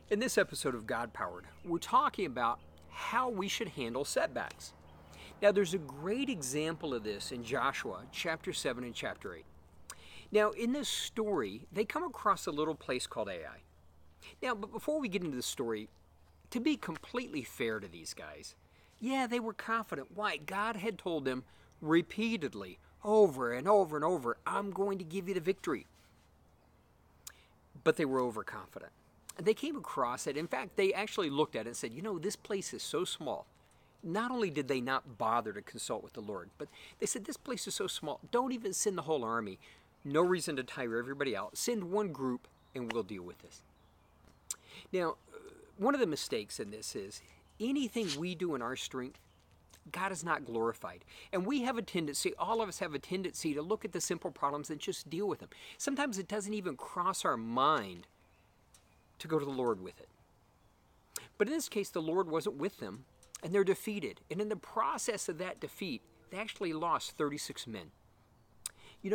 In this episode of God Powered, we're talking about how we should handle setbacks. Now, there's a great example of this in Joshua chapter 7 and chapter 8. Now, in this story, they come across a little place called Ai. Now, but before we get into the story, to be completely fair to these guys, yeah, they were confident. Why? God had told them repeatedly, over and over and over, I'm going to give you the victory. But they were overconfident. And they came across it. In fact, they actually looked at it and said, this place is so small. Not only did they not bother to consult with the Lord, but they said, this place is so small, don't even send the whole army. No reason to tire everybody out. Send one group and we'll deal with this. Now, one of the mistakes in this is anything we do in our strength, God is not glorified. And we have a tendency, all of us have a tendency to look at the simple problems and just deal with them. Sometimes it doesn't even cross our mind to go to the Lord with it. But in this case, the Lord wasn't with them, and they're defeated. And in the process of that defeat, they actually lost 36 men.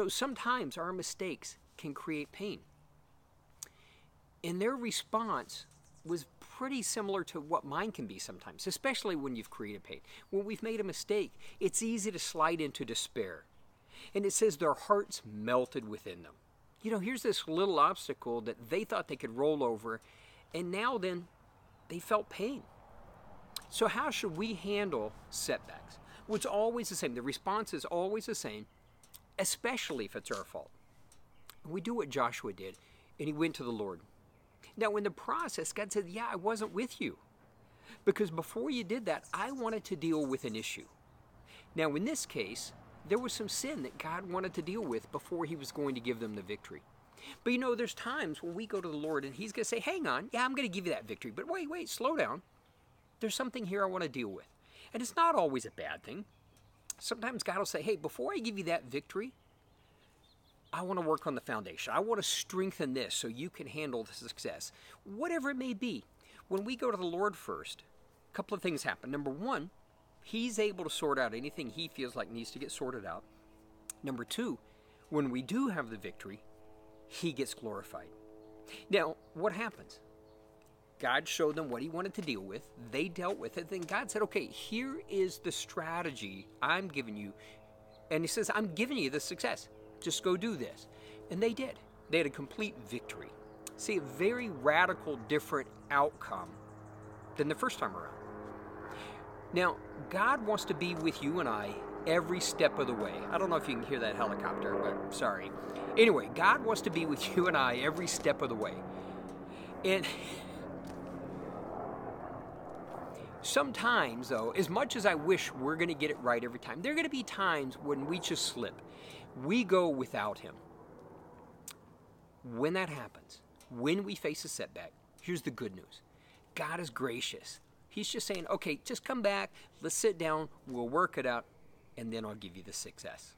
Sometimes our mistakes can create pain. And their response was pretty similar to what mine can be sometimes, especially when you've created pain. When we've made a mistake, it's easy to slide into despair. And it says their hearts melted within them. Here's this little obstacle that they thought they could roll over, and now then they felt pain. So how should we handle setbacks? Well, it's always the same. The response is always the same, especially if it's our fault. We do what Joshua did, and he went to the Lord. Now, in the process, God said, I wasn't with you. Because before you did that, I wanted to deal with an issue. Now, in this case, there was some sin that God wanted to deal with before he was going to give them the victory. But there's times when we go to the Lord and he's going to say, hang on, I'm going to give you that victory. But wait, slow down. There's something here I want to deal with. And it's not always a bad thing. Sometimes God will say, hey, before I give you that victory, I want to work on the foundation. I want to strengthen this so you can handle the success. Whatever it may be, when we go to the Lord first, a couple of things happen. Number one, he's able to sort out anything he feels like needs to get sorted out. Number two, when we do have the victory, he gets glorified. Now, what happens? God showed them what he wanted to deal with. They dealt with it. Then God said, okay, here is the strategy I'm giving you. And he says, I'm giving you the success. Just go do this. And they did. They had a complete victory. See, a very radical, different outcome than the first time around. Now, God wants to be with you and I every step of the way. I don't know if you can hear that helicopter, but sorry. Anyway, God wants to be with you and I every step of the way. And sometimes, though, as much as I wish we're going to get it right every time, there are going to be times when we just slip. We go without him. When that happens, when we face a setback, here's the good news. God is gracious. He's just saying, okay, just come back, let's sit down, we'll work it out, and then I'll give you the success.